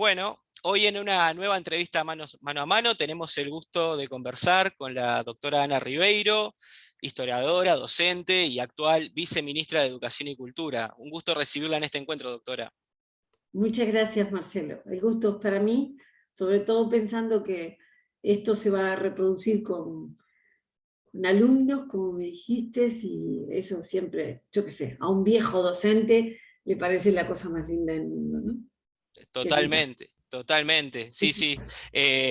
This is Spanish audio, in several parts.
Bueno, hoy en una nueva entrevista mano a mano tenemos el gusto de conversar con la doctora Ana Ribeiro, historiadora, docente y actual viceministra de Educación y Cultura. Un gusto recibirla en este encuentro, doctora. Muchas gracias, Marcelo. El gusto es para mí, sobre todo pensando que esto se va a reproducir con alumnos, como me dijiste, y eso siempre, yo qué sé, a un viejo docente le parece la cosa más linda del mundo, ¿no? Totalmente, totalmente, sí, sí.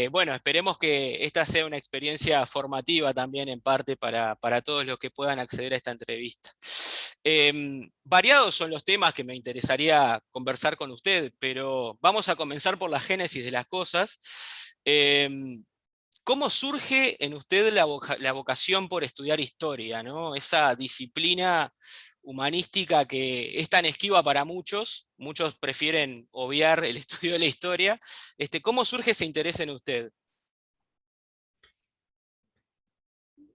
Bueno, esperemos que esta sea una experiencia formativa también en parte para todos los que puedan acceder a esta entrevista. Variados son los temas que me interesaría conversar con usted, pero vamos a comenzar por la génesis de las cosas. ¿Cómo surge en usted la vocación por estudiar historia, ¿no? Esa disciplina humanística que es tan esquiva para muchos, muchos prefieren obviar el estudio de la historia. ¿Cómo surge ese interés en usted?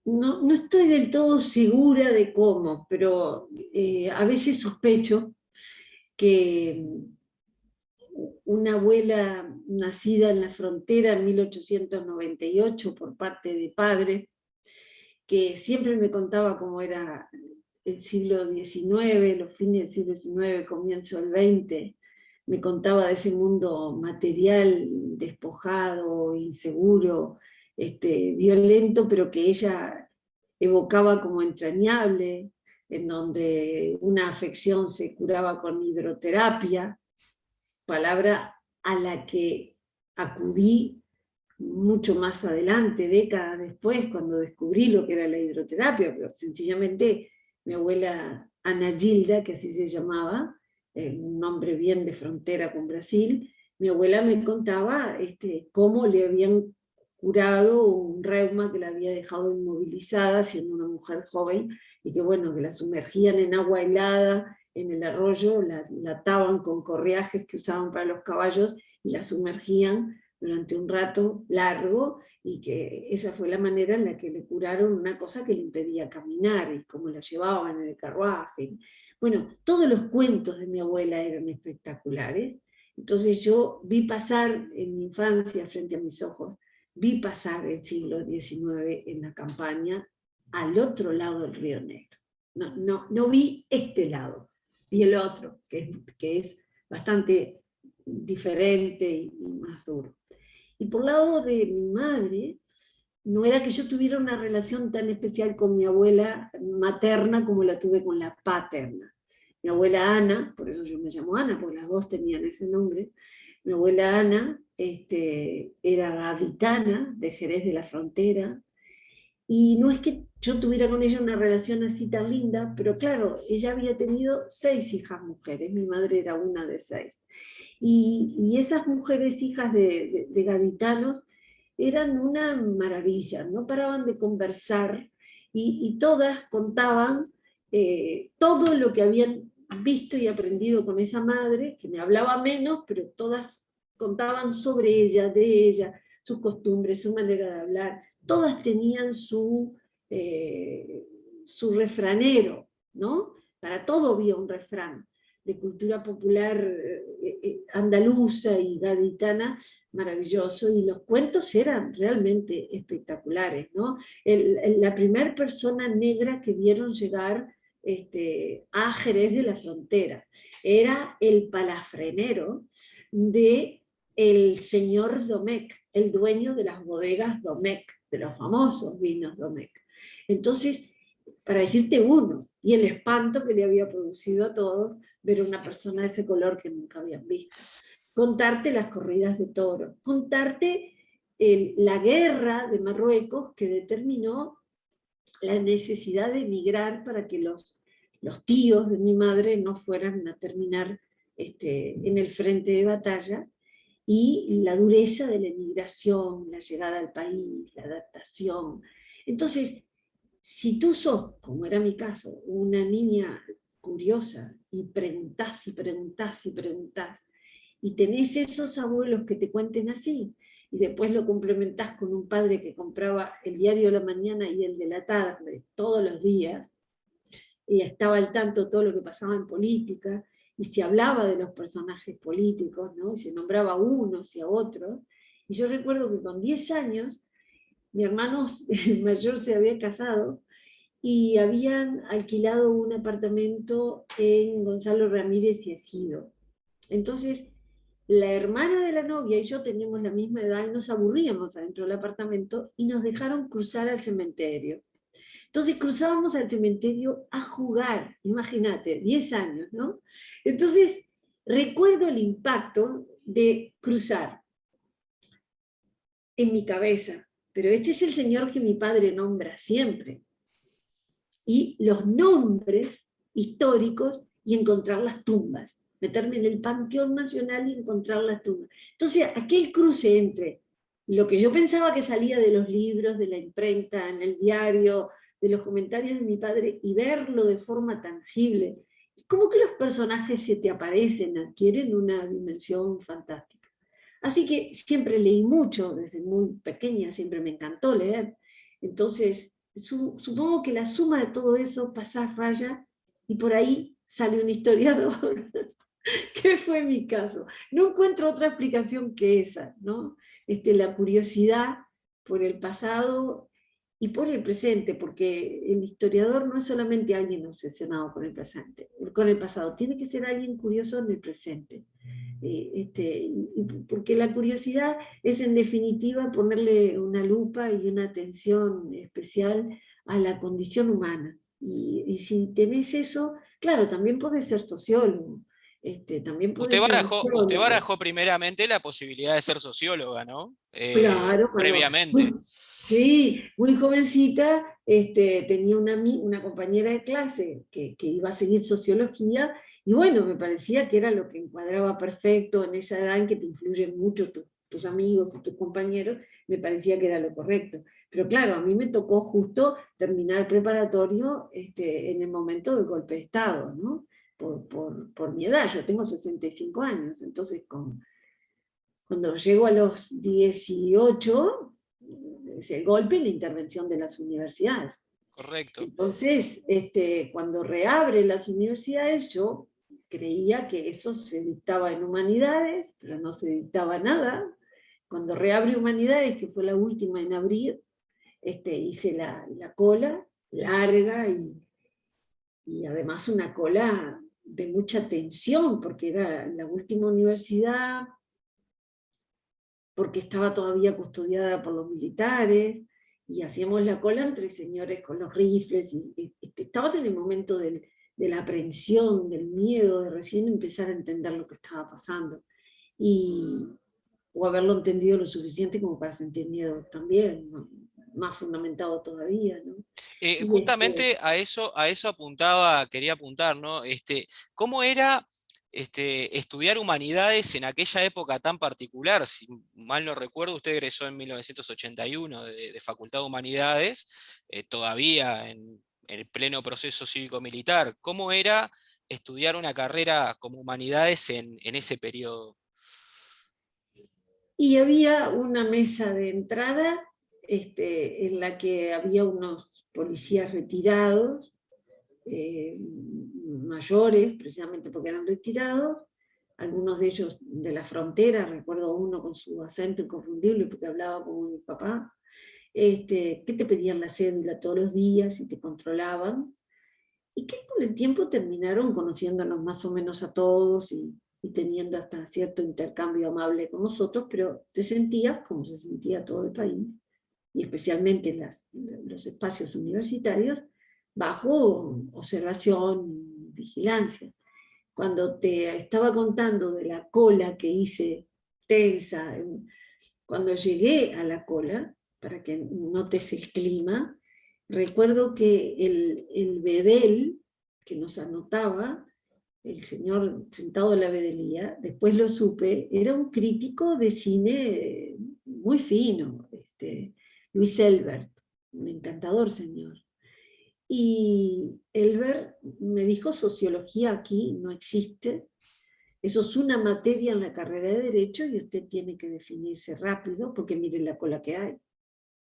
No estoy del todo segura de cómo, pero a veces sospecho que una abuela nacida en la frontera en 1898 por parte de padre, que siempre me contaba cómo era el siglo XIX, los fines del siglo XIX, comienzo del XX, me contaba de ese mundo material, despojado, inseguro, violento, pero que ella evocaba como entrañable, en donde una afección se curaba con hidroterapia, palabra a la que acudí mucho más adelante, décadas después, cuando descubrí lo que era la hidroterapia, pero sencillamente mi abuela Ana Gilda, que así se llamaba, un nombre bien de frontera con Brasil, mi abuela me contaba cómo le habían curado un reuma que la había dejado inmovilizada siendo una mujer joven, y que bueno, que la sumergían en agua helada en el arroyo, la ataban con correajes que usaban para los caballos y la sumergían durante un rato largo, y que esa fue la manera en la que le curaron una cosa que le impedía caminar, y cómo la llevaban en el carruaje. Bueno, todos los cuentos de mi abuela eran espectaculares. Entonces yo vi pasar en mi infancia, frente a mis ojos, vi pasar el siglo XIX en la campaña al otro lado del Río Negro. No vi este lado, vi el otro, que es bastante diferente y más duro. Y por lado de mi madre, no era que yo tuviera una relación tan especial con mi abuela materna como la tuve con la paterna. Mi abuela Ana, por eso yo me llamo Ana, porque las dos tenían ese nombre, mi abuela Ana era gaditana de Jerez de la Frontera, y no es que yo tuviera con ella una relación así tan linda, pero claro, ella había tenido 6 hijas mujeres, mi madre era una de 6. Y esas mujeres hijas de gaditanos eran una maravilla, no paraban de conversar, y todas contaban todo lo que habían visto y aprendido con esa madre, que me hablaba menos, pero todas contaban sobre ella, de ella, sus costumbres, su manera de hablar. Todas tenían su refranero, ¿no? Para todo había un refrán de cultura popular andaluza y gaditana, maravilloso, y los cuentos eran realmente espectaculares, ¿no? La primera persona negra que vieron llegar a Jerez de la Frontera era el palafrenero de el señor Domecq, el dueño de las bodegas Domecq, de los famosos vinos Domecq. Entonces, para decirte uno, y el espanto que le había producido a todos ver una persona de ese color que nunca habían visto. Contarte las corridas de toros, contarte la guerra de Marruecos que determinó la necesidad de emigrar para que los tíos de mi madre no fueran a terminar en el frente de batalla, y la dureza de la emigración, la llegada al país, la adaptación. Entonces, si tú sos, como era mi caso, una niña curiosa, y preguntás y preguntás y preguntás, y tenés esos abuelos que te cuenten así, y después lo complementás con un padre que compraba el diario de la mañana y el de la tarde todos los días, y estaba al tanto de todo lo que pasaba en política, y se hablaba de los personajes políticos, ¿no? Y se nombraba a unos y a otros. Y yo recuerdo que con 10 años, mi hermano el mayor se había casado y habían alquilado un apartamento en Gonzalo Ramírez y Ejido. Entonces, la hermana de la novia y yo teníamos la misma edad y nos aburríamos adentro del apartamento y nos dejaron cruzar al cementerio. Entonces cruzábamos al cementerio a jugar, imagínate, 10 años, ¿no? Entonces recuerdo el impacto de cruzar en mi cabeza, pero este es el señor que mi padre nombra siempre. Y los nombres históricos y encontrar las tumbas, meterme en el Panteón Nacional y encontrar las tumbas. Entonces, aquel cruce entre lo que yo pensaba que salía de los libros, de la imprenta, en el diario, de los comentarios de mi padre, y verlo de forma tangible, como que los personajes se te aparecen, adquieren una dimensión fantástica. Así que siempre leí mucho, desde muy pequeña siempre me encantó leer. Entonces, supongo que la suma de todo eso pasa raya y por ahí sale un historiador, que fue mi caso. No encuentro otra explicación que esa, ¿no? La curiosidad por el pasado y por el presente, porque el historiador no es solamente alguien obsesionado con el presente, con el pasado, tiene que ser alguien curioso en el presente. Porque la curiosidad es en definitiva ponerle una lupa y una atención especial a la condición humana. Y si tenés eso, claro, también podés ser sociólogo, también podés ser Usted arqueólogo. barajó primeramente la posibilidad de ser socióloga, ¿no? Claro, Previamente. sí, muy jovencita, tenía una compañera de clase que iba a seguir sociología, y bueno, me parecía que era lo que encuadraba perfecto en esa edad en que te influyen mucho tus amigos y tus compañeros, me parecía que era lo correcto. Pero claro, a mí me tocó justo terminar preparatorio en el momento del golpe de Estado, ¿no? Por mi edad, yo tengo 65 años, entonces cuando llego a los 18, es el golpe y la intervención de las universidades. Correcto. Entonces, cuando reabre las universidades, yo creía que eso se dictaba en humanidades, pero no se dictaba nada. Cuando reabre humanidades, que fue la última en abrir, hice la cola larga y además una cola de mucha tensión, porque era la última universidad, porque estaba todavía custodiada por los militares, y hacíamos la cola entre señores con los rifles, y estabas en el momento de la aprensión, del miedo, de recién empezar a entender lo que estaba pasando, o haberlo entendido lo suficiente como para sentir miedo también, ¿no? Más fundamentado todavía, ¿no? Justamente a eso quería apuntar, ¿no? ¿Cómo era estudiar humanidades en aquella época tan particular? Si mal no recuerdo, usted egresó en 1981 de Facultad de Humanidades, todavía en el pleno proceso cívico-militar. ¿Cómo era estudiar una carrera como humanidades en ese periodo? Y había una mesa de entrada en la que había unos policías retirados, mayores, precisamente porque eran retirados, algunos de ellos de la frontera, recuerdo uno con su acento inconfundible porque hablaba como mi papá, que te pedían la cédula todos los días y te controlaban, y que con el tiempo terminaron conociéndonos más o menos a todos y teniendo hasta cierto intercambio amable con nosotros, pero te sentías como se sentía todo el país, y especialmente los espacios universitarios, bajo observación, vigilancia. Cuando te estaba contando de la cola que hice tensa, cuando llegué a la cola, para que notes el clima, recuerdo que el bedel que nos anotaba, el señor sentado en la bedelía, después lo supe, era un crítico de cine muy fino, Luis Elbert, un encantador señor. Y Elbert me dijo, sociología aquí no existe, eso es una materia en la carrera de Derecho y usted tiene que definirse rápido porque mire la cola que hay.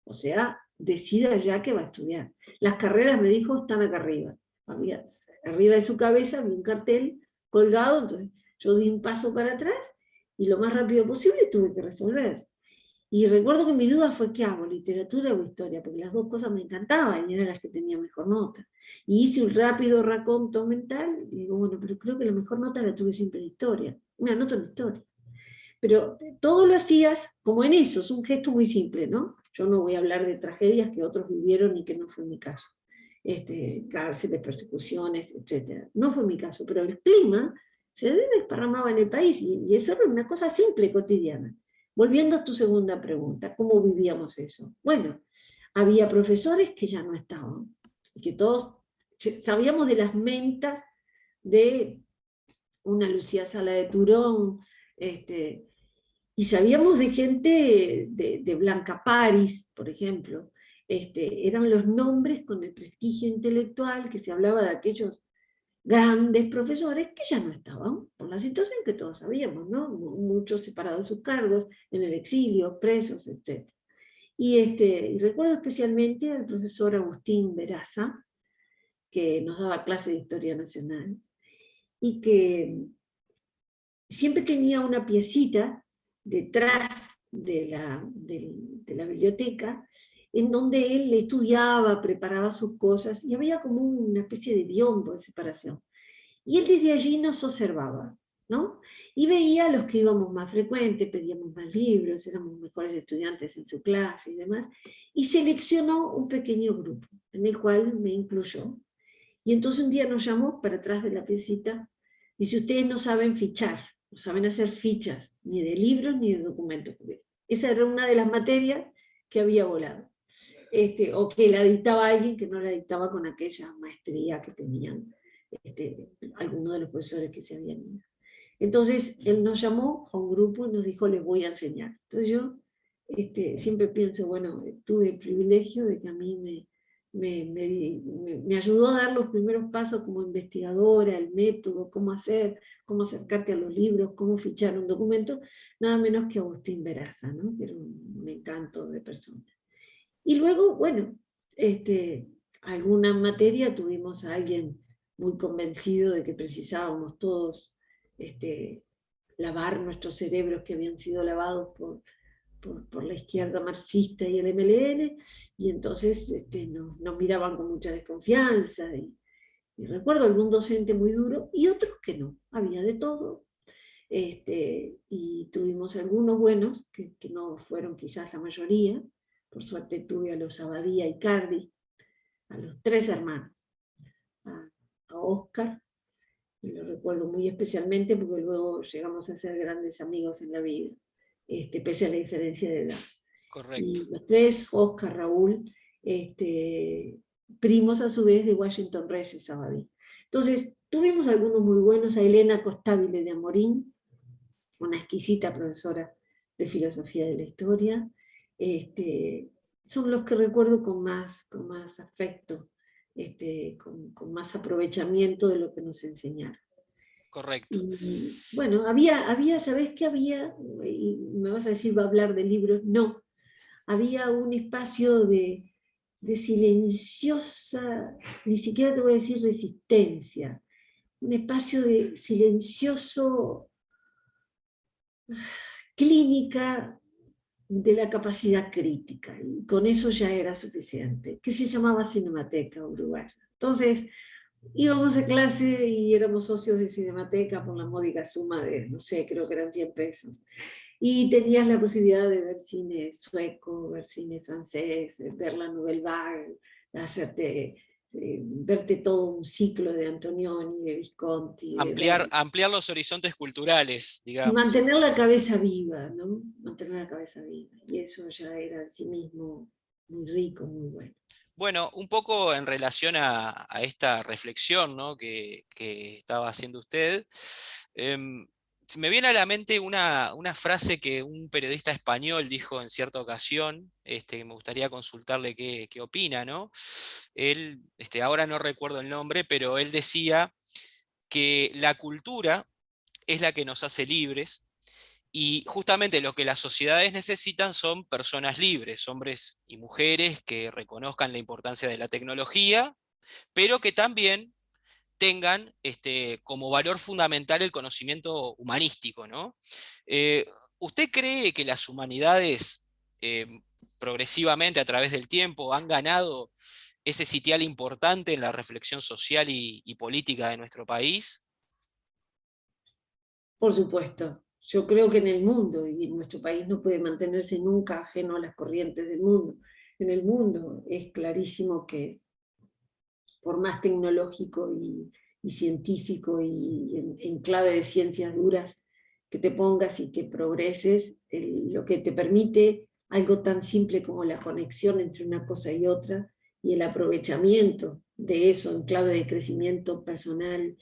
O sea, decida ya que va a estudiar. Las carreras, me dijo, están acá arriba. Arriba de su cabeza había un cartel colgado, entonces yo di un paso para atrás y lo más rápido posible tuve que resolver. Y recuerdo que mi duda fue, ¿qué hago? ¿Literatura o historia? Porque las dos cosas me encantaban y eran las que tenía mejor nota. Y hice un rápido raconto mental y digo, bueno, pero creo que la mejor nota la tuve siempre en historia. Me anoto en historia. Pero todo lo hacías como en eso, es un gesto muy simple, ¿no? Yo no voy a hablar de tragedias que otros vivieron y que no fue mi caso. Cárceles, persecuciones, etc. No fue mi caso, pero el clima se desparramaba en el país y eso era una cosa simple, cotidiana. Volviendo a tu segunda pregunta, ¿cómo vivíamos eso? Bueno, había profesores que ya no estaban, que todos sabíamos de las mentas de una Lucía Sala de Turón, y sabíamos de gente de Blanca Paris, por ejemplo. Eran los nombres con el prestigio intelectual que se hablaba de aquellos grandes profesores que ya no estaban, por la situación que todos sabíamos, ¿no? Muchos separados de sus cargos, en el exilio, presos, etc. Y recuerdo especialmente al profesor Agustín Veraza, que nos daba clase de Historia Nacional, y que siempre tenía una piecita detrás de la biblioteca, en donde él estudiaba, preparaba sus cosas, y había como una especie de biombo de separación. Y él desde allí nos observaba, ¿no? Y veía a los que íbamos más frecuentes, pedíamos más libros, éramos mejores estudiantes en su clase y demás, y seleccionó un pequeño grupo, en el cual me incluyó. Y entonces un día nos llamó para atrás de la piecita, dice, ustedes no saben fichar, no saben hacer fichas, ni de libros ni de documentos. Esa era una de las materias que había volado. O que la dictaba alguien que no la dictaba con aquella maestría que tenían algunos de los profesores que se habían ido. Entonces él nos llamó a un grupo y nos dijo, les voy a enseñar. Entonces yo siempre pienso, bueno, tuve el privilegio de que a mí me ayudó a dar los primeros pasos como investigadora, el método, cómo hacer, cómo acercarte a los libros, cómo fichar un documento, nada menos que Agustín Veraza, ¿no? Que era un encanto de persona. Y luego, bueno, alguna materia tuvimos a alguien muy convencido de que precisábamos todos lavar nuestros cerebros que habían sido lavados por la izquierda marxista y el MLN, y entonces nos miraban con mucha desconfianza, y recuerdo algún docente muy duro, y otros que no, había de todo, y tuvimos algunos buenos, que no fueron quizás la mayoría. Por suerte tuve a los Abadía y Cardi, a los tres hermanos, a Oscar, y lo recuerdo muy especialmente porque luego llegamos a ser grandes amigos en la vida, pese a la diferencia de edad. Correcto. Y los tres, Oscar, Raúl, primos a su vez de Washington Reyes Abadí. Entonces, tuvimos algunos muy buenos, a Elena Costabile de Amorín, una exquisita profesora de filosofía de la historia. Son los que recuerdo con más afecto, con más aprovechamiento de lo que nos enseñaron. Correcto. Y bueno, ¿sabés qué había? Y me vas a decir, va a hablar de libros. No, había un espacio de silenciosa, ni siquiera te voy a decir resistencia, un espacio de silencioso clínica de la capacidad crítica, y con eso ya era suficiente, que se llamaba Cinemateca Uruguaya. Entonces, íbamos a clase y éramos socios de Cinemateca por la módica suma de, no sé, creo que eran 100 pesos. Y tenías la posibilidad de ver cine sueco, ver cine francés, ver la Nouvelle Vague, verte todo un ciclo de Antonioni, de Visconti, Ampliar los horizontes culturales, y digamos. mantener la cabeza viva, ¿no? Mantener la cabeza viva. Y eso ya era en sí mismo muy rico, muy bueno. Bueno, un poco en relación a esta reflexión, ¿no? que estaba haciendo usted, me viene a la mente una frase que un periodista español dijo en cierta ocasión, me gustaría consultarle qué opina, ¿no? Él, ahora no recuerdo el nombre, pero él decía que la cultura es la que nos hace libres, y justamente lo que las sociedades necesitan son personas libres, hombres y mujeres que reconozcan la importancia de la tecnología, pero que también tengan como valor fundamental el conocimiento humanístico, ¿no? ¿Usted cree que las humanidades progresivamente a través del tiempo han ganado ese sitial importante en la reflexión social y política de nuestro país? Por supuesto, yo creo que en el mundo, y nuestro país no puede mantenerse nunca ajeno a las corrientes del mundo, en el mundo es clarísimo que por más tecnológico y científico y en clave de ciencias duras que te pongas y que progreses, lo que te permite algo tan simple como la conexión entre una cosa y otra y el aprovechamiento de eso en clave de crecimiento personal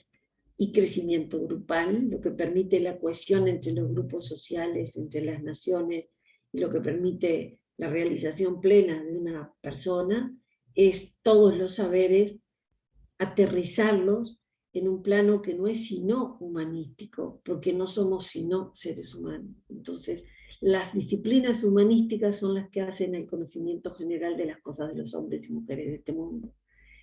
y crecimiento grupal, lo que permite la cohesión entre los grupos sociales, entre las naciones, y lo que permite la realización plena de una persona, es todos los saberes, aterrizarlos en un plano que no es sino humanístico, porque no somos sino seres humanos. Entonces, las disciplinas humanísticas son las que hacen el conocimiento general de las cosas de los hombres y mujeres de este mundo.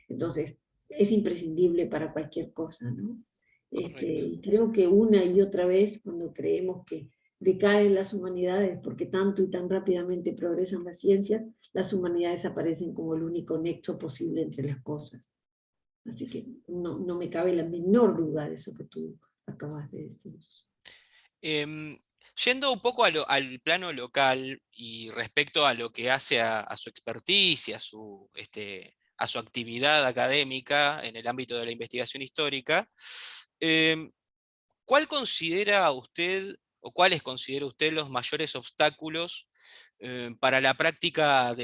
Entonces, es imprescindible para cualquier cosa, ¿no? Correcto. Y creo que una y otra vez, cuando creemos que decaen las humanidades porque tanto y tan rápidamente progresan las ciencias, las humanidades aparecen como el único nexo posible entre las cosas. Así que no me cabe la menor duda de eso que tú acabas de decir. Em, Yendo un poco al plano local y respecto a lo que hace a su expertise y a su actividad académica en el ámbito de la investigación histórica, em, ¿cuál considera usted o cuáles considera usted los mayores obstáculos para la práctica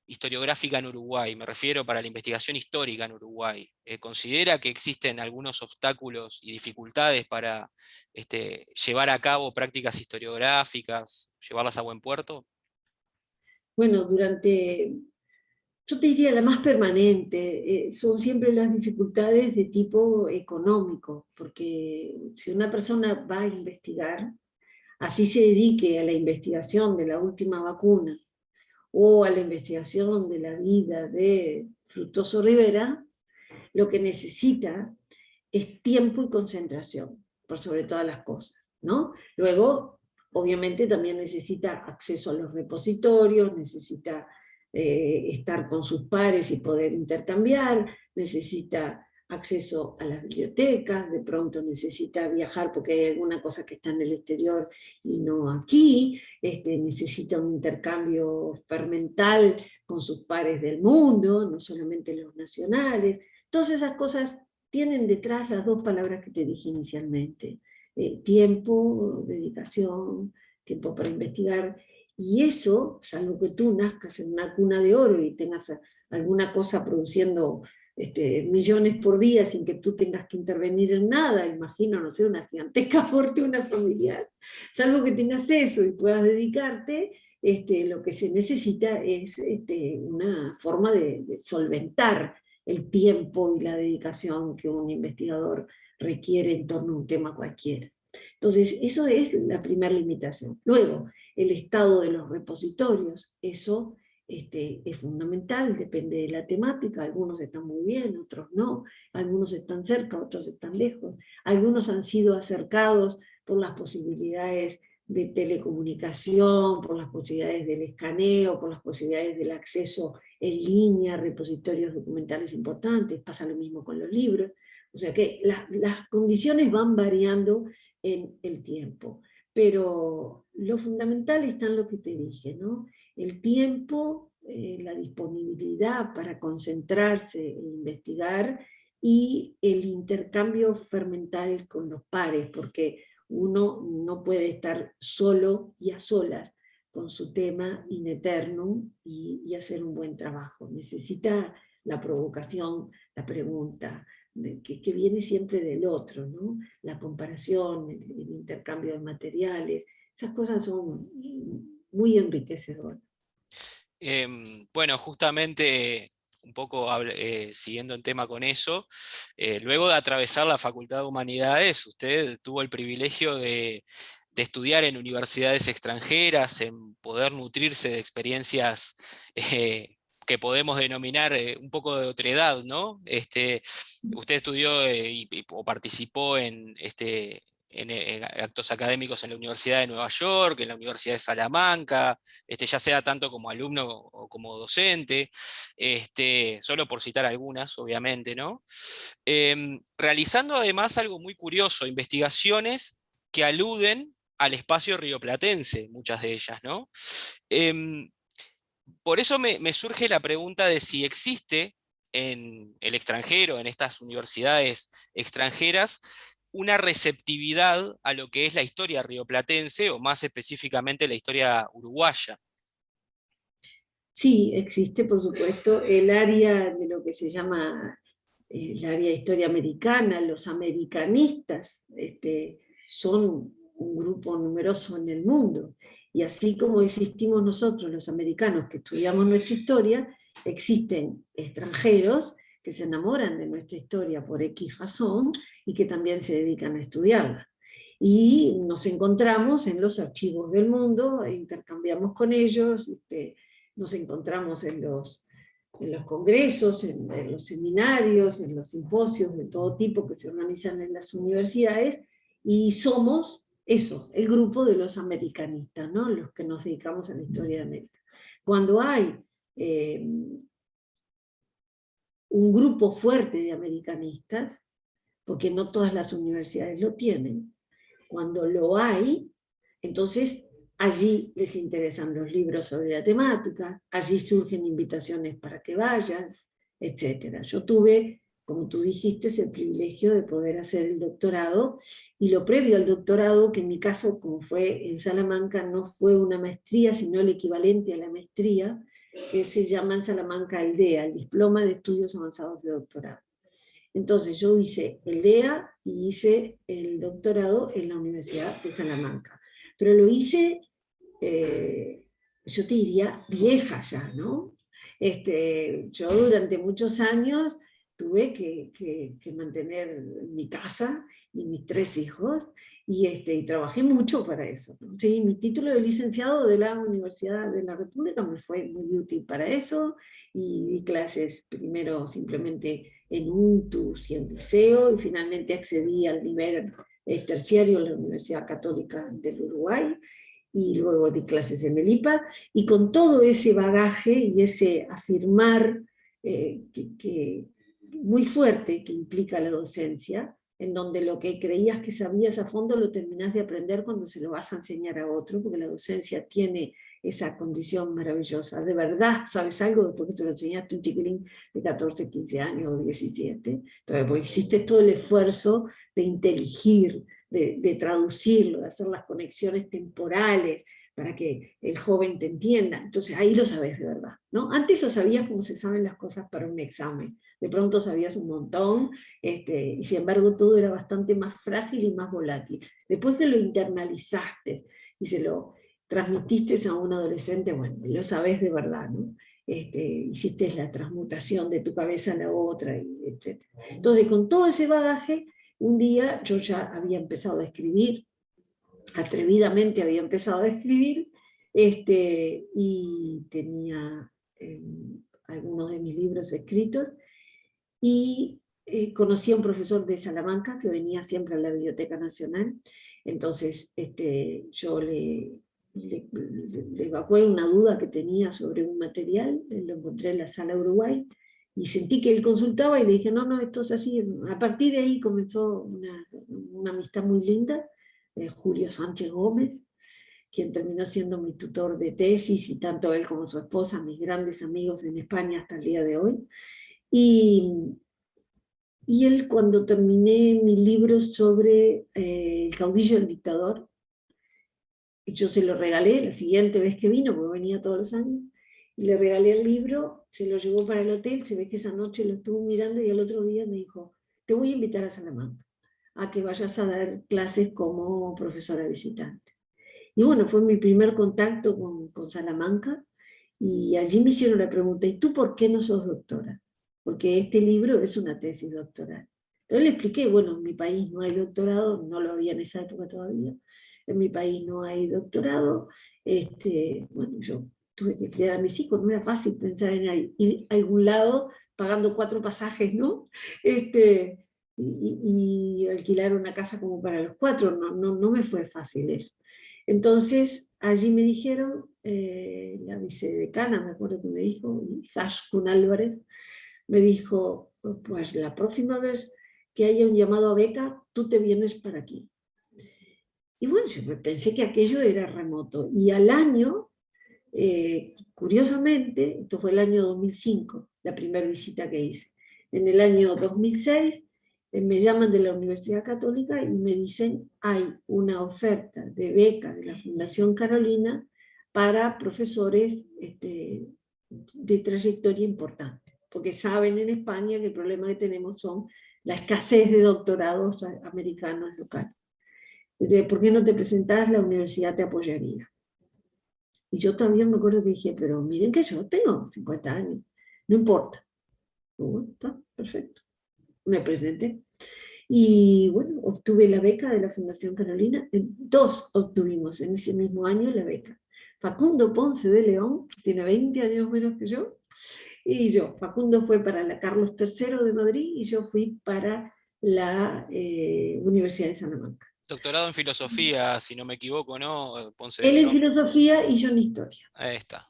historiográfica en Uruguay? Me refiero para la investigación histórica en Uruguay. ¿Considera que existen algunos obstáculos y dificultades para llevar a cabo prácticas historiográficas, llevarlas a buen puerto? Bueno, yo te diría la más permanente, son siempre las dificultades de tipo económico, porque si una persona va a investigar, así se dedique a la investigación de la última vacuna o a la investigación de la vida de Fructuoso Rivera, lo que necesita es tiempo y concentración, por sobre todas las cosas, ¿no? Luego, obviamente, también necesita acceso a los repositorios, necesita estar con sus pares y poder intercambiar, necesita acceso a las bibliotecas, de pronto necesita viajar porque hay alguna cosa que está en el exterior y no aquí, necesita un intercambio fermental con sus pares del mundo, no solamente los nacionales. Todas esas cosas tienen detrás las dos palabras que te dije inicialmente. Tiempo, dedicación, tiempo para investigar. Y eso, salvo que tú nazcas en una cuna de oro y tengas alguna cosa produciendo millones por día sin que tú tengas que intervenir en nada, imagino, no sé, una gigantesca fortuna familiar, salvo que tengas eso y puedas dedicarte, lo que se necesita es una forma de solventar el tiempo y la dedicación que un investigador requiere en torno a un tema cualquiera. Entonces, eso es la primera limitación. Luego, el estado de los repositorios, eso es fundamental, depende de la temática, algunos están muy bien, otros no, algunos están cerca, otros están lejos, algunos han sido acercados por las posibilidades de telecomunicación, por las posibilidades del escaneo, por las posibilidades del acceso en línea, repositorios documentales importantes, pasa lo mismo con los libros, o sea que las condiciones van variando en el tiempo, pero lo fundamental está en lo que te dije, ¿no? El tiempo, la disponibilidad para concentrarse e investigar y el intercambio fermental con los pares, porque uno no puede estar solo y a solas con su tema in eternum y hacer un buen trabajo. Necesita la provocación, la pregunta, que viene siempre del otro, ¿no? La comparación, el intercambio de materiales, esas cosas son muy enriquecedoras. Bueno, justamente un poco siguiendo en tema con eso, luego de atravesar la Facultad de Humanidades, usted tuvo el privilegio de estudiar en universidades extranjeras, en poder nutrirse de experiencias que podemos denominar un poco de otredad, ¿no? Usted estudió o participó en actos académicos en la Universidad de Nueva York, en la Universidad de Salamanca, ya sea tanto como alumno o como docente, solo por citar algunas, obviamente, ¿no? Realizando además algo muy curioso, investigaciones que aluden al espacio rioplatense, muchas de ellas, ¿no? Em, por eso me surge la pregunta de si existe en el extranjero, en estas universidades extranjeras, una receptividad a lo que es la historia rioplatense, o más específicamente la historia uruguaya. Sí, existe, por supuesto, el área de lo que se llama el área de historia americana, los americanistas, son un grupo numeroso en el mundo. Y así como existimos nosotros, los americanos, que estudiamos nuestra historia, existen extranjeros que se enamoran de nuestra historia por X razón y que también se dedican a estudiarla. Y nos encontramos en los archivos del mundo, e intercambiamos con ellos, nos encontramos en los congresos, en los seminarios, en los simposios de todo tipo que se organizan en las universidades, y somos eso, el grupo de los americanistas, ¿no? Los que nos dedicamos a la historia de América. Cuando hay un grupo fuerte de americanistas, porque no todas las universidades lo tienen, cuando lo hay, entonces allí les interesan los libros sobre la temática, allí surgen invitaciones para que vayan, etc. Yo tuve, como tú dijiste, el privilegio de poder hacer el doctorado, y lo previo al doctorado, que en mi caso, como fue en Salamanca, no fue una maestría, sino el equivalente a la maestría, que se llama en Salamanca el DEA, el Diploma de Estudios Avanzados de Doctorado. Entonces yo hice el DEA y hice el doctorado en la Universidad de Salamanca. Pero lo hice, yo te diría, vieja ya, ¿no? Yo durante muchos años tuve que mantener mi casa y mis 3 hijos, y trabajé mucho para eso, ¿no? Sí, mi título de licenciado de la Universidad de la República me fue muy útil para eso, y di clases primero simplemente en UNTUS y en liceo, y finalmente accedí al nivel terciario en la Universidad Católica del Uruguay, y luego di clases en el IPA, y con todo ese bagaje y ese afirmar muy fuerte que implica la docencia, en donde lo que creías que sabías a fondo lo terminás de aprender cuando se lo vas a enseñar a otro, porque la docencia tiene esa condición maravillosa. De verdad sabes algo después que te lo enseñaste a un chiquilín de 14, 15 años o 17. Entonces, pues, hiciste todo el esfuerzo de inteligir, de traducirlo, de hacer las conexiones temporales para que el joven te entienda. Entonces ahí lo sabes de verdad, ¿no? Antes lo sabías como se saben las cosas para un examen. De pronto sabías un montón, y sin embargo todo era bastante más frágil y más volátil. Después que lo internalizaste y se lo transmitiste a un adolescente, bueno, lo sabes de verdad, ¿no? Hiciste la transmutación de tu cabeza a la otra, etc. Entonces, con todo ese bagaje, un día yo ya había empezado a escribir, atrevidamente había empezado a escribir, y tenía algunos de mis libros escritos, y conocí a un profesor de Salamanca que venía siempre a la Biblioteca Nacional. Entonces yo le evacué una duda que tenía sobre un material, lo encontré en la Sala Uruguay, y sentí que él consultaba, y le dije, no, no, esto es así. A partir de ahí comenzó una amistad muy linda, Julio Sánchez Gómez, quien terminó siendo mi tutor de tesis, y tanto él como su esposa, mis grandes amigos en España hasta el día de hoy. Y él, cuando terminé mi libro sobre el caudillo del dictador, yo se lo regalé la siguiente vez que vino, porque venía todos los años, y le regalé el libro, se lo llevó para el hotel, se ve que esa noche lo estuvo mirando, y al otro día me dijo, te voy a invitar a Salamanca, a que vayas a dar clases como profesora visitante. Y bueno, fue mi primer contacto con Salamanca, y allí me hicieron la pregunta, ¿y tú por qué no sos doctora? Porque este libro es una tesis doctoral. Entonces le expliqué, bueno, en mi país no hay doctorado, no lo había en esa época todavía, en mi país no hay doctorado, bueno, yo tuve que criar a mis hijos, no era fácil pensar en ir a algún lado pagando 4 pasajes, ¿no? Y alquilar una casa como para los 4, no me fue fácil eso. Entonces, allí me dijeron, la vicedecana, me acuerdo que me dijo, Zaskun Álvarez, me dijo, pues la próxima vez que haya un llamado a beca, tú te vienes para aquí. Y bueno, yo pensé que aquello era remoto. Y al año, curiosamente, esto fue el año 2005, la primera visita que hice. En el año 2006 me llaman de la Universidad Católica y me dicen, hay una oferta de beca de la Fundación Carolina para profesores de trayectoria importante, porque saben en España que el problema que tenemos son la escasez de doctorados americanos locales. Entonces, ¿por qué no te presentás? La universidad te apoyaría. Y yo también me acuerdo que dije, pero miren que yo tengo 50 años, no importa. Bueno, está perfecto. Me presenté. Y bueno, obtuve la beca de la Fundación Carolina. 2 obtuvimos en ese mismo año la beca. Facundo Ponce de León, tiene 20 años menos que yo, y yo. Facundo fue para la Carlos III de Madrid y yo fui para la Universidad de Salamanca. Doctorado en filosofía, si no me equivoco, ¿no? Ponce de Él en León. filosofía y yo en historia. Ahí está.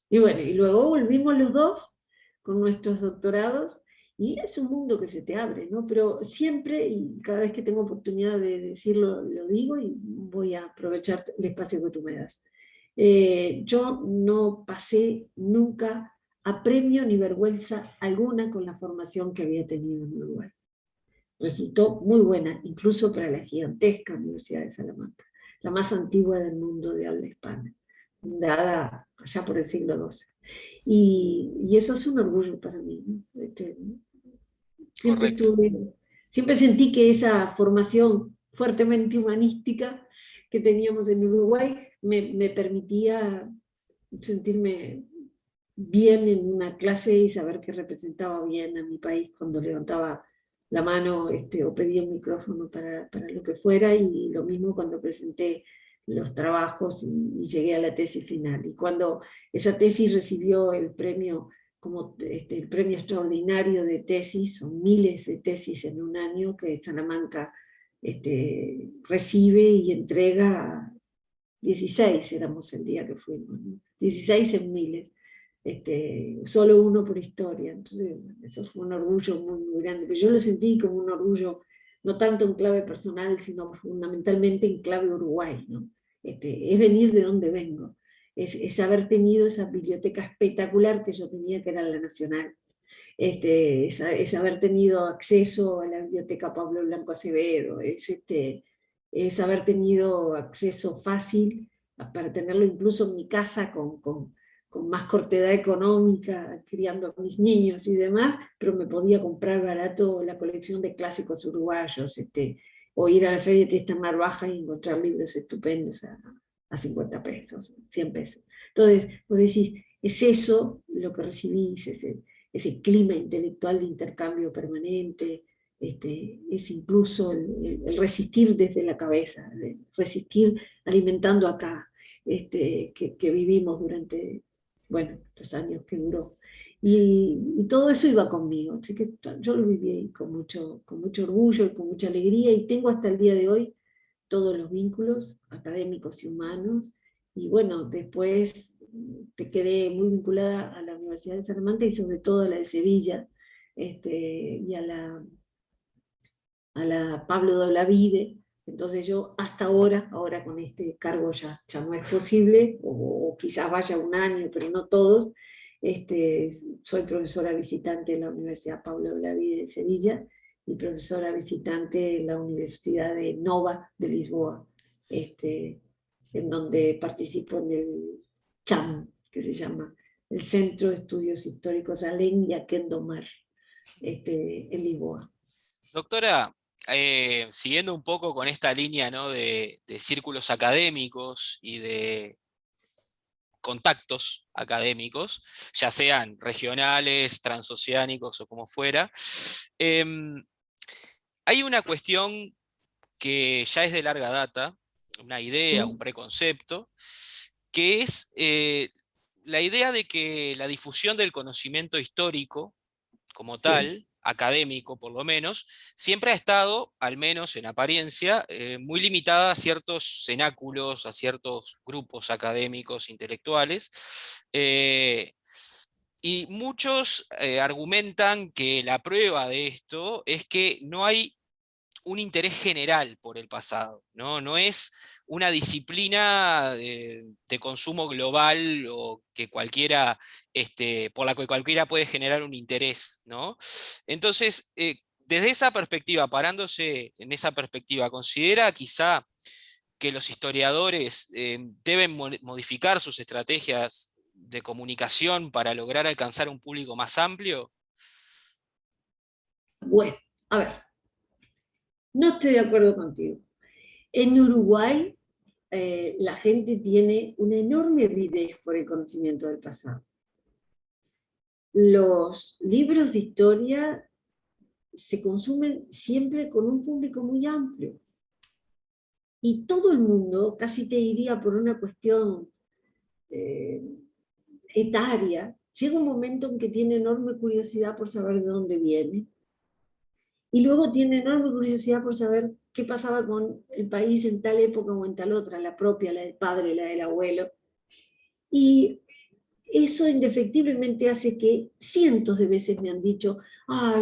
Y bueno, y luego volvimos los dos con nuestros doctorados y es un mundo que se te abre, ¿no? Pero siempre, y cada vez que tengo oportunidad de decirlo, lo digo y voy a aprovechar el espacio que tú me das. Yo no pasé nunca a premio ni vergüenza alguna con la formación que había tenido en Uruguay. Resultó muy buena, incluso para la gigantesca Universidad de Salamanca, la más antigua del mundo de habla hispana, fundada allá por el siglo XII. Y eso es un orgullo para mí, ¿no? Siempre Correcto. siempre sentí que esa formación fuertemente humanística que teníamos en Uruguay me permitía sentirme bien en una clase y saber que representaba bien a mi país cuando levantaba la mano o pedía un micrófono para lo que fuera, y lo mismo cuando presenté los trabajos y llegué a la tesis final. Y cuando esa tesis recibió el premio como el premio extraordinario de tesis, son miles de tesis en un año que Salamanca recibe y entrega. 16 éramos el día que fuimos, ¿no? 16 en miles, solo uno por historia. Entonces, eso fue un orgullo muy, muy grande. Pero yo lo sentí como un orgullo, no tanto en clave personal, sino fundamentalmente en clave Uruguay, ¿no? Es venir de donde vengo, es haber tenido esa biblioteca espectacular que yo tenía, que era la Nacional. Es haber tenido acceso a la biblioteca Pablo Blanco Acevedo, es haber tenido acceso fácil para tenerlo incluso en mi casa con más cortedad económica, criando a mis niños y demás, pero me podía comprar barato la colección de clásicos uruguayos, o ir a la feria de Tristan Baja y encontrar libros estupendos a 50 pesos, 100 pesos. Entonces, vos decís, es eso lo que recibí, ese clima intelectual de intercambio permanente, es incluso el resistir desde la cabeza, el resistir alimentando acá, que vivimos durante, bueno, los años que duró. Y todo eso iba conmigo, así que yo lo viví con mucho orgullo y con mucha alegría, y tengo hasta el día de hoy todos los vínculos académicos y humanos. Y bueno, después te quedé muy vinculada a la Universidad de Salamanca y sobre todo a la de Sevilla, y a la Pablo de Olavide. Entonces yo hasta ahora con este cargo ya no es posible, o quizás vaya un año, pero no todos. Soy profesora visitante en la Universidad Pablo de Olavide de Sevilla y profesora visitante en la Universidad de Nova de Lisboa, en donde participo en el CHAM, que se llama el Centro de Estudios Históricos Alén y Aquendomar, en Lisboa. Doctora, siguiendo un poco con esta línea, ¿no? de círculos académicos y de contactos académicos, ya sean regionales, transoceánicos o como fuera, hay una cuestión que ya es de larga data, una idea, un preconcepto, que es la idea de que la difusión del conocimiento histórico, como Sí. tal, académico por lo menos, siempre ha estado, al menos en apariencia, muy limitada a ciertos cenáculos, a ciertos grupos académicos, intelectuales. Y muchos argumentan que la prueba de esto es que no hay un interés general por el pasado, ¿no? No es una disciplina de consumo global o que cualquiera, por la que cualquiera puede generar un interés, ¿no? Entonces, desde esa perspectiva, parándose en esa perspectiva, ¿considera quizá que los historiadores deben modificar sus estrategias de comunicación para lograr alcanzar un público más amplio? Bueno, a ver, no estoy de acuerdo contigo. En Uruguay, la gente tiene una enorme avidez por el conocimiento del pasado. Los libros de historia se consumen siempre con un público muy amplio. Y todo el mundo, casi te diría por una cuestión etaria, llega un momento en que tiene enorme curiosidad por saber de dónde viene. Y luego tiene enorme curiosidad por saber qué pasaba con el país en tal época o en tal otra, la propia, la del padre, la del abuelo. Y eso indefectiblemente hace que cientos de veces me han dicho,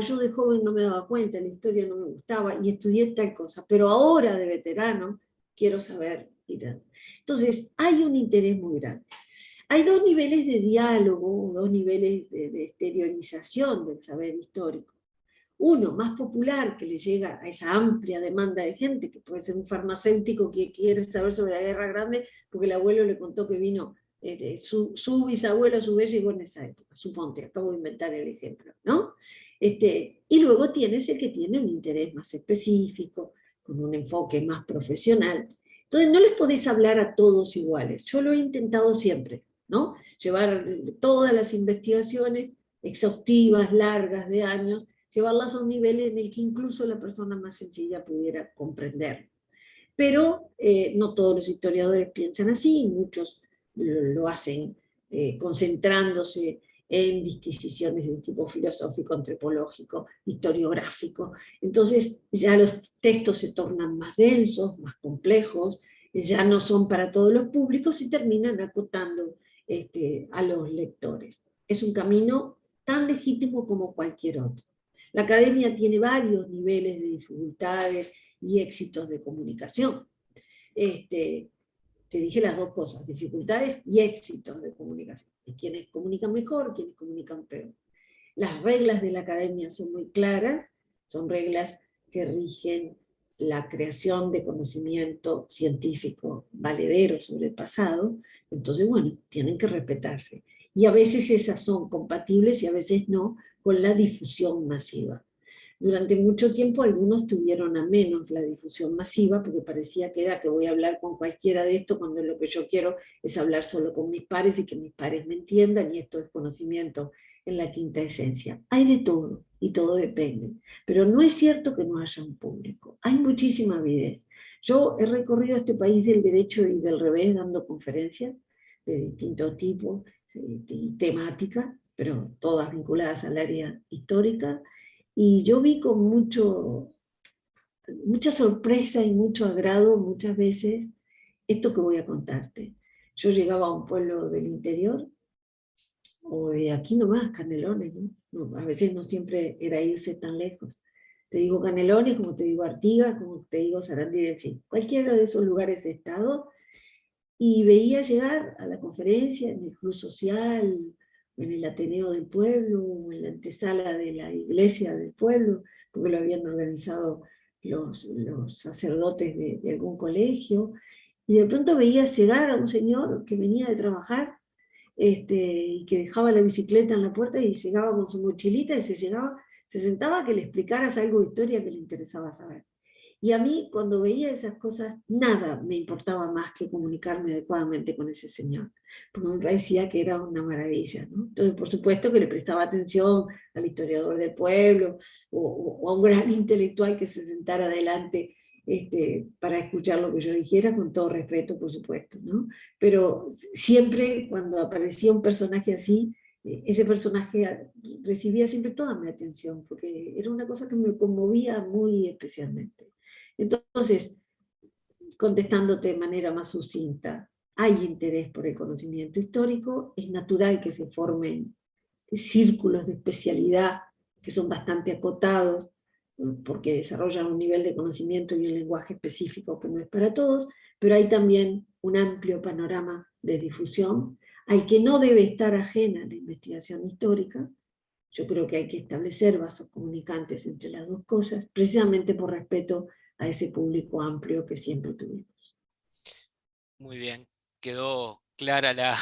yo de joven no me daba cuenta, la historia no me gustaba y estudié tal cosa, pero ahora de veterano quiero saber. Entonces, hay un interés muy grande. Hay dos niveles de diálogo, dos niveles de exteriorización del saber histórico. Uno, más popular, que le llega a esa amplia demanda de gente, que puede ser un farmacéutico que quiere saber sobre la Guerra Grande, porque el abuelo le contó que vino, su bisabuelo a su vez llegó en esa época, suponte, acabo de inventar el ejemplo, ¿no? Y luego tienes el que tiene un interés más específico, con un enfoque más profesional. Entonces no les podés hablar a todos iguales. Yo lo he intentado siempre, ¿no? Llevar todas las investigaciones exhaustivas, largas, de años, llevarlas a un nivel en el que incluso la persona más sencilla pudiera comprender. Pero no todos los historiadores piensan así, muchos lo hacen concentrándose en disquisiciones de tipo filosófico, antropológico, historiográfico. Entonces ya los textos se tornan más densos, más complejos, ya no son para todos los públicos y terminan acotando a los lectores. Es un camino tan legítimo como cualquier otro. La academia tiene varios niveles de dificultades y éxitos de comunicación. Te dije las dos cosas, dificultades y éxitos de comunicación. Y quienes comunican mejor, quienes comunican peor. Las reglas de la academia son muy claras, son reglas que rigen la creación de conocimiento científico valedero sobre el pasado, entonces, bueno, tienen que respetarse. Y a veces esas son compatibles y a veces no con la difusión masiva. Durante mucho tiempo algunos tuvieron a menos la difusión masiva porque parecía que era que voy a hablar con cualquiera de esto cuando lo que yo quiero es hablar solo con mis pares y que mis pares me entiendan y esto es conocimiento en la quinta esencia. Hay de todo y todo depende, pero no es cierto que no haya un público. Hay muchísima avidez. Yo he recorrido este país del derecho y del revés dando conferencias de distintos tipos y temáticas, pero todas vinculadas al área histórica. Y yo vi con mucha sorpresa y mucho agrado muchas veces esto que voy a contarte. Yo llegaba a un pueblo del interior, o de aquí nomás, Canelones, ¿no? No, a veces no siempre era irse tan lejos. Te digo Canelones, como te digo Artigas, como te digo Sarandí, en fin, cualquiera de esos lugares he estado, y veía llegar a la conferencia en el Club Social, en el Ateneo del Pueblo, o en la antesala de la iglesia del pueblo, porque lo habían organizado los sacerdotes de algún colegio, y de pronto veía llegar a un señor que venía de trabajar, y que dejaba la bicicleta en la puerta y llegaba con su mochilita y se sentaba a que le explicaras algo de historia que le interesaba saber. Y a mí, cuando veía esas cosas, nada me importaba más que comunicarme adecuadamente con ese señor, porque me parecía que era una maravilla, ¿no? Entonces, por supuesto que le prestaba atención al historiador del pueblo o a un gran intelectual que se sentara adelante para escuchar lo que yo dijera, con todo respeto, por supuesto, ¿no? Pero siempre cuando aparecía un personaje así, ese personaje recibía siempre toda mi atención, porque era una cosa que me conmovía muy especialmente. Entonces, contestándote de manera más sucinta, hay interés por el conocimiento histórico, es natural que se formen círculos de especialidad que son bastante acotados, porque desarrollan un nivel de conocimiento y un lenguaje específico que no es para todos, pero hay también un amplio panorama de difusión, al que no debe estar ajena a la investigación histórica. Yo creo que hay que establecer vasos comunicantes entre las dos cosas, precisamente por respeto a ese público amplio que siempre tuvimos. Muy bien, quedó clara la,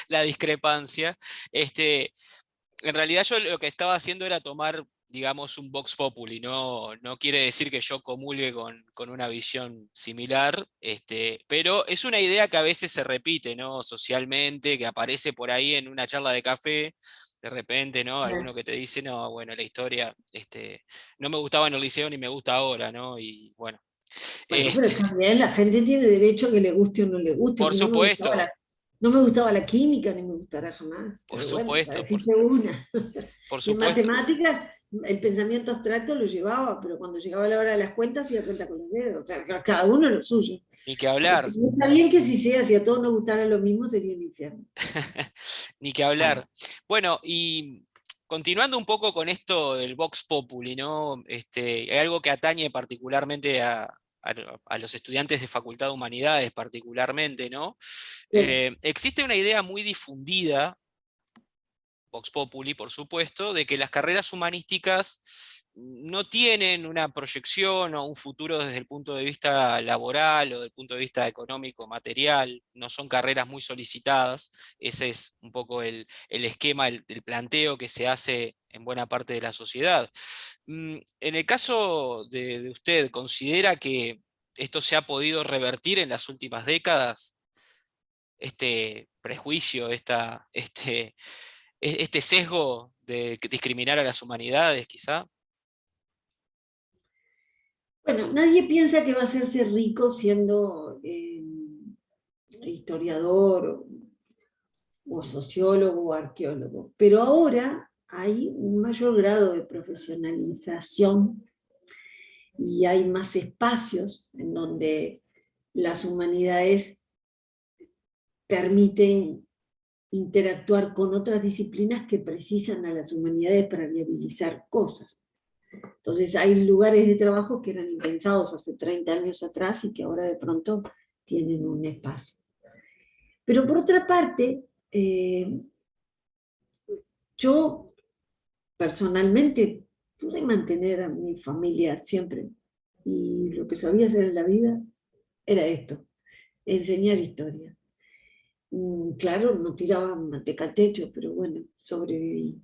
la discrepancia. En realidad yo lo que estaba haciendo era tomar, digamos, un vox populi, no quiere decir que yo comulgue con una visión similar, pero es una idea que a veces se repite, ¿no? Socialmente, que aparece por ahí en una charla de café, de repente, ¿no? Alguno que te dice, no, bueno, la historia, no me gustaba en el liceo ni me gusta ahora, ¿no? Y bueno. Bueno, pero también la gente tiene derecho a que le guste o no le guste. A Por mí supuesto, no me gustaba la química, ni me gustará jamás. por Pero bueno, para supuesto, decirte una. por Y en supuesto. matemáticas, el pensamiento abstracto lo llevaba, pero cuando llegaba la hora de las cuentas, se iba cuenta con los dedos. O sea, cada uno lo suyo. Ni que hablar. Está bien que si sea, si a todos nos gustara lo mismo, sería un infierno. Ni que hablar. Bueno, y continuando un poco con esto del Vox Populi, ¿no? Hay algo que atañe particularmente a los estudiantes de Facultad de Humanidades, particularmente, ¿no? Sí. Existe una idea muy difundida, Vox Populi, por supuesto, de que las carreras humanísticas no tienen una proyección o un futuro desde el punto de vista laboral o del punto de vista económico, material, no son carreras muy solicitadas. Ese es un poco el esquema, el planteo que se hace en buena parte de la sociedad. En el caso de usted, ¿considera que esto se ha podido revertir en las últimas décadas? Este prejuicio, este sesgo de discriminar a las humanidades, quizá. Bueno, nadie piensa que va a hacerse rico siendo historiador o sociólogo o arqueólogo, pero ahora hay un mayor grado de profesionalización y hay más espacios en donde las humanidades permiten interactuar con otras disciplinas que precisan a las humanidades para viabilizar cosas. Entonces hay lugares de trabajo que eran impensados hace 30 años atrás y que ahora de pronto tienen un espacio. Pero por otra parte, yo personalmente pude mantener a mi familia siempre y lo que sabía hacer en la vida era esto, enseñar historia. Claro, no tiraba manteca al techo, pero bueno, sobreviví.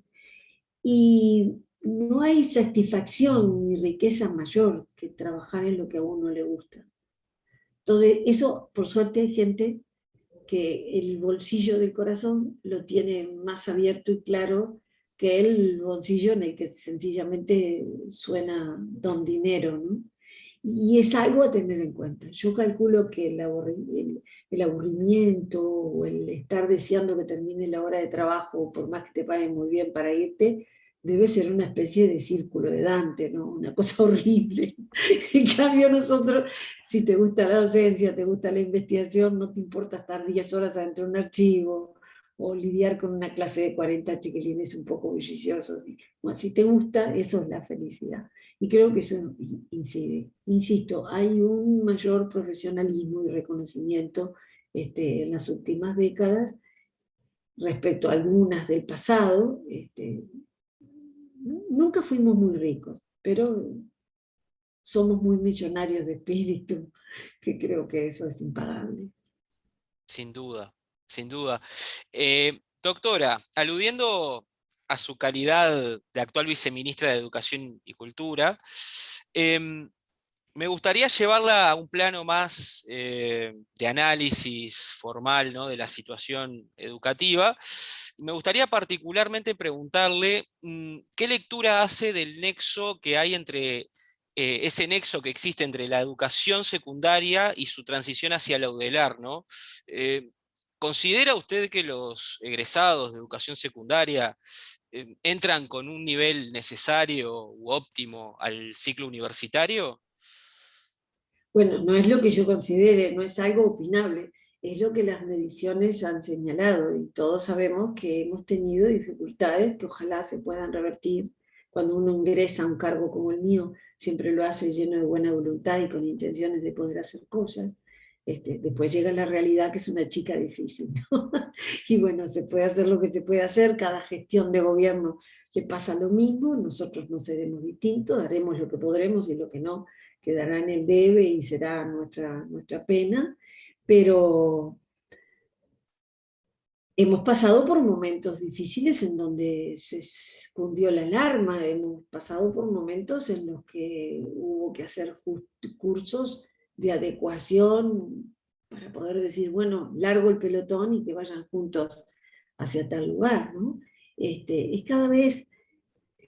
Y no hay satisfacción ni riqueza mayor que trabajar en lo que a uno le gusta. Entonces, eso, por suerte, hay gente que el bolsillo del corazón lo tiene más abierto y claro que el bolsillo en el que sencillamente suena don dinero, ¿no? Y es algo a tener en cuenta. Yo calculo que el aburrimiento o el estar deseando que termine la hora de trabajo, por más que te paguen muy bien para irte, debe ser una especie de círculo de Dante, ¿no? Una cosa horrible. En cambio nosotros, si te gusta la docencia, te gusta la investigación, no te importa estar 10 horas adentro de un archivo o lidiar con una clase de 40 chiquilines un poco bulliciosos. Bueno, si te gusta, eso es la felicidad. Y creo que eso incide. Insisto, hay un mayor profesionalismo y reconocimiento en las últimas décadas respecto a algunas del pasado. Nunca fuimos muy ricos, pero somos muy millonarios de espíritu, que creo que eso es impagable. Sin duda, sin duda. Doctora, aludiendo a su calidad de actual viceministra de Educación y Cultura, me gustaría llevarla a un plano más de análisis formal, ¿no? De la situación educativa. Me gustaría particularmente preguntarle qué lectura hace del nexo que hay entre ese nexo que existe entre la educación secundaria y su transición hacia la UDELAR, ¿no? ¿Considera usted que los egresados de educación secundaria entran con un nivel necesario u óptimo al ciclo universitario? Bueno, no es lo que yo considere, no es algo opinable, es lo que las mediciones han señalado y todos sabemos que hemos tenido dificultades que ojalá se puedan revertir. Cuando uno ingresa a un cargo como el mío, siempre lo hace lleno de buena voluntad y con intenciones de poder hacer cosas. Después llega la realidad que es una chica difícil, ¿no? Y bueno, se puede hacer lo que se puede hacer, cada gestión de gobierno le pasa lo mismo, nosotros no seremos distintos, haremos lo que podremos y lo que no quedará en el debe y será nuestra pena, pero hemos pasado por momentos difíciles en donde se cundió la alarma, hemos pasado por momentos en los que hubo que hacer cursos de adecuación para poder decir, bueno, largo el pelotón y que vayan juntos hacia tal lugar, ¿no? Es cada vez,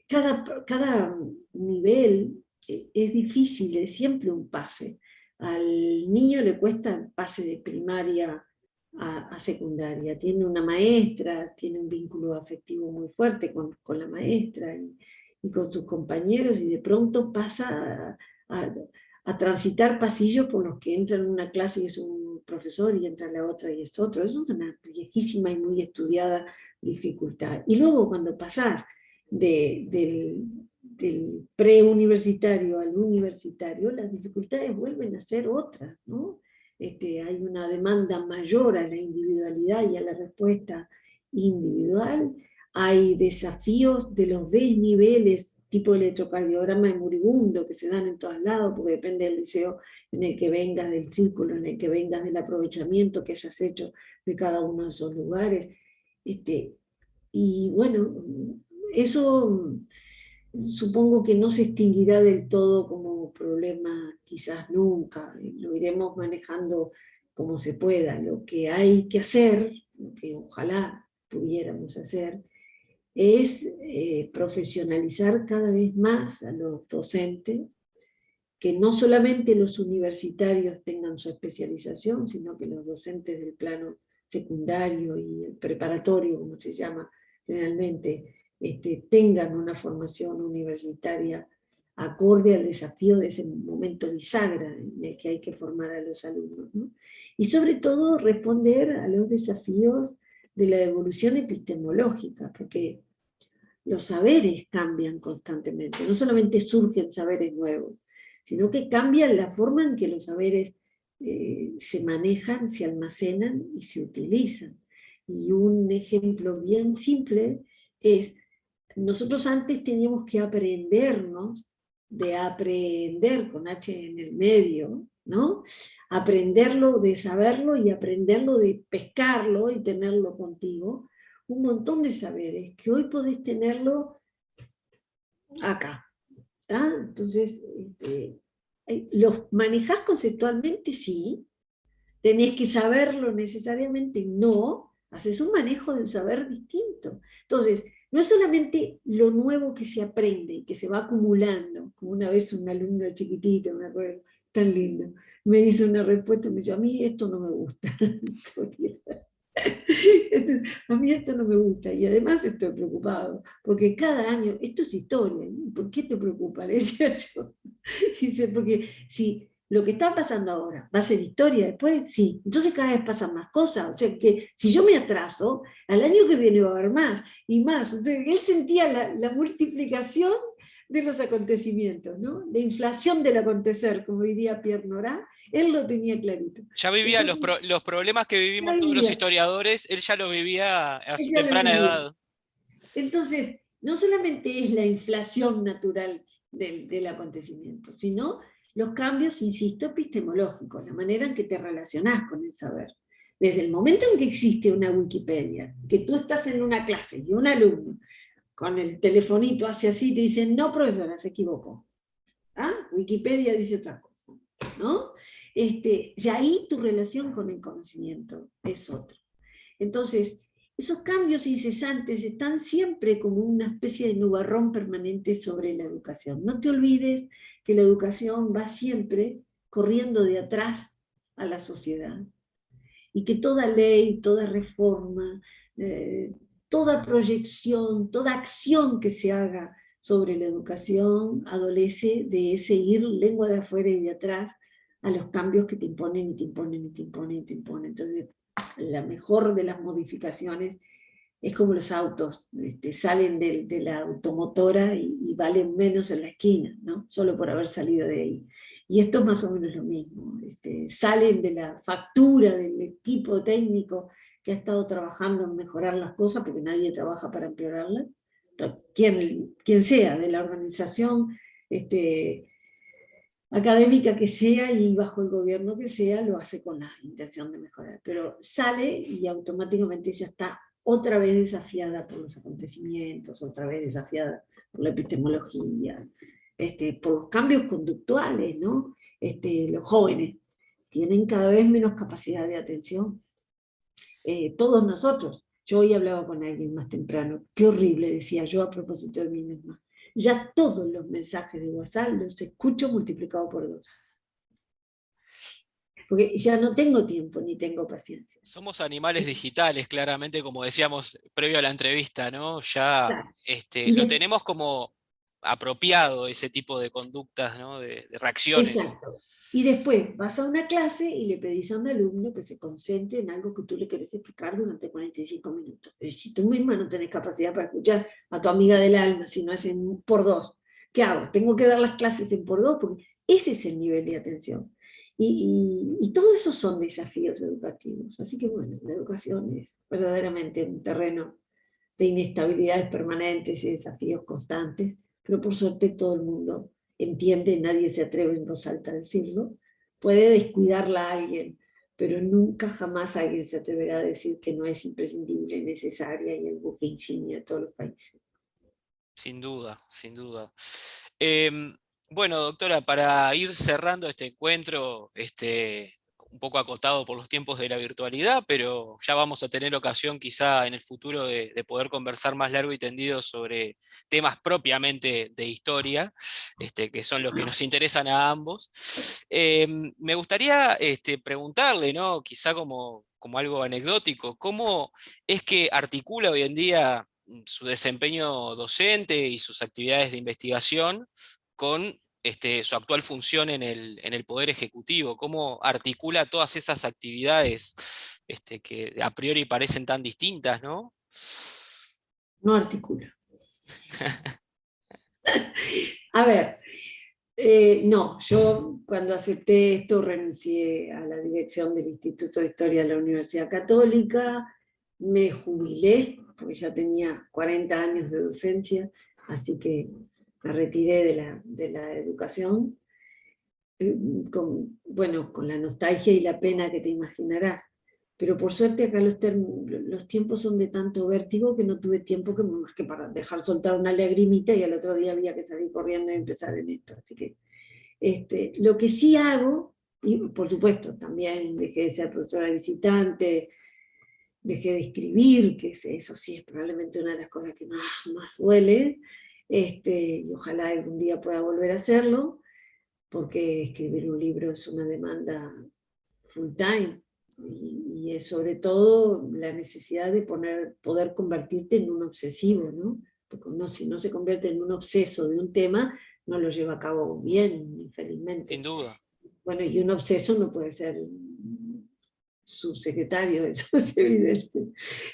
cada nivel es difícil, es siempre un pase. Al niño le cuesta el pase de primaria a secundaria. Tiene una maestra, tiene un vínculo afectivo muy fuerte con la maestra y con sus compañeros, y de pronto pasa a transitar pasillos por los que entra en una clase y es un profesor y entra en la otra y es otro. Eso es una viejísima y muy estudiada dificultad. Y luego cuando pasás del preuniversitario al universitario, las dificultades vuelven a ser otras, ¿no? Hay una demanda mayor a la individualidad y a la respuesta individual, hay desafíos de los desniveles tipo electrocardiograma de moribundo que se dan en todos lados, porque depende del liceo en el que vengas, del círculo en el que vengas, del aprovechamiento que hayas hecho de cada uno de esos lugares. Y bueno, eso supongo que no se extinguirá del todo como problema, quizás nunca, lo iremos manejando como se pueda. Lo que hay que hacer, lo que ojalá pudiéramos hacer, es profesionalizar cada vez más a los docentes, que no solamente los universitarios tengan su especialización, sino que los docentes del plano secundario y el preparatorio, como se llama generalmente, tengan una formación universitaria acorde al desafío de ese momento bisagra en el que hay que formar a los alumnos, ¿no? Y sobre todo responder a los desafíos de la evolución epistemológica, porque los saberes cambian constantemente, no solamente surgen saberes nuevos, sino que cambian la forma en que los saberes se manejan, se almacenan y se utilizan. Y un ejemplo bien simple es, nosotros antes teníamos que aprendernos, de aprender con H en el medio, ¿no? Aprenderlo de saberlo y aprenderlo de pescarlo y tenerlo contigo, un montón de saberes que hoy podés tenerlo acá. ¿Tá? Entonces, los manejás conceptualmente, sí, tenés que saberlo necesariamente, no, haces un manejo del saber distinto. Entonces, no es solamente lo nuevo que se aprende y que se va acumulando, como una vez un alumno chiquitito, me acuerdo, tan lindo, me hizo una respuesta y me dijo, a mí esto no me gusta. A mí esto no me gusta y además estoy preocupado, porque cada año, esto es historia, ¿por qué te preocupa? Le decía yo. Dice, porque si lo que está pasando ahora va a ser historia después, sí, entonces cada vez pasan más cosas, o sea que si yo me atraso, al año que viene va a haber más y más. Entonces, él sentía la multiplicación de los acontecimientos, ¿no? La inflación del acontecer, como diría Pierre Nora, él lo tenía clarito. Ya vivía Entonces, los problemas que vivimos todos los vivía, historiadores, él ya los vivía a su ella lo temprana vivía. edad. Entonces, no solamente es la inflación natural del acontecimiento, sino los cambios, insisto, epistemológicos, la manera en que te relacionás con el saber. Desde el momento en que existe una Wikipedia, que tú estás en una clase y un alumno con el telefonito hace así, te dicen, no, profesora, se equivocó. ¿Ah? Wikipedia dice otra cosa, ¿no? Y ahí tu relación con el conocimiento es otra. Entonces, esos cambios incesantes están siempre como una especie de nubarrón permanente sobre la educación. No te olvides que la educación va siempre corriendo de atrás a la sociedad y que toda ley, toda reforma, toda proyección, toda acción que se haga sobre la educación adolece de ese ir lengua de afuera y de atrás a los cambios que te imponen y te imponen y te imponen y te imponen. Entonces, la mejor de las modificaciones es como los autos, salen de la automotora y valen menos en la esquina, ¿no? Solo por haber salido de ahí. Y esto es más o menos lo mismo, salen de la factura del equipo técnico que ha estado trabajando en mejorar las cosas, porque nadie trabaja para empeorarlas, quien sea, de la organización académica que sea y bajo el gobierno que sea, lo hace con la intención de mejorar. Pero sale y automáticamente ya está otra vez desafiada por los acontecimientos, otra vez desafiada por la epistemología, por los cambios conductuales, ¿no? Los jóvenes tienen cada vez menos capacidad de atención. Todos nosotros. Yo hoy hablaba con alguien más temprano, qué horrible, decía yo a propósito de mí misma. Ya todos los mensajes de WhatsApp los escucho multiplicado por 2. Porque ya no tengo tiempo ni tengo paciencia. Somos animales digitales, claramente, como decíamos previo a la entrevista, ¿no? Ya Claro. lo tenemos como apropiado ese tipo de conductas, ¿no? De reacciones. Exacto. Y después vas a una clase y le pedís a un alumno que se concentre en algo que tú le querés explicar durante 45 minutos. Pero si tú misma no tenés capacidad para escuchar a tu amiga del alma, si no es en por 2, ¿qué hago? Tengo que dar las clases en por 2 porque ese es el nivel de atención. Y todo eso son desafíos educativos. Así que bueno, la educación es verdaderamente un terreno de inestabilidades permanentes y desafíos constantes, pero por suerte todo el mundo entiende, nadie se atreve en voz alta a decirlo, puede descuidarla a alguien, pero nunca jamás alguien se atreverá a decir que no es imprescindible, necesaria y el buque insignia de todos los países. Sin duda, sin duda. Bueno, doctora, para ir cerrando este encuentro, un poco acotado por los tiempos de la virtualidad, pero ya vamos a tener ocasión quizá en el futuro de poder conversar más largo y tendido sobre temas propiamente de historia, que son los que nos interesan a ambos. Me gustaría preguntarle, ¿no? Quizá como algo anecdótico, ¿cómo es que articula hoy en día su desempeño docente y sus actividades de investigación con su actual función en el Poder Ejecutivo? ¿Cómo articula todas esas actividades que a priori parecen tan distintas, ¿no? No articula. A ver, no, yo cuando acepté esto renuncié a la dirección del Instituto de Historia de la Universidad Católica, me jubilé, porque ya tenía 40 años de docencia, así que me retiré de la educación, con la nostalgia y la pena que te imaginarás. Pero por suerte acá los tiempos son de tanto vértigo que no tuve tiempo más que para dejar soltar una lagrimita y al otro día había que salir corriendo y empezar en esto. Así que lo que sí hago, y por supuesto también dejé de ser profesora visitante, dejé de escribir, que eso sí es probablemente una de las cosas que más duele, y ojalá algún día pueda volver a hacerlo, porque escribir un libro es una demanda full time y es sobre todo la necesidad de poder convertirte en un obsesivo, ¿no? Porque si no se convierte en un obseso de un tema, no lo lleva a cabo bien, infelizmente. Sin duda. Bueno, y un obseso no puede ser subsecretario, eso es evidente.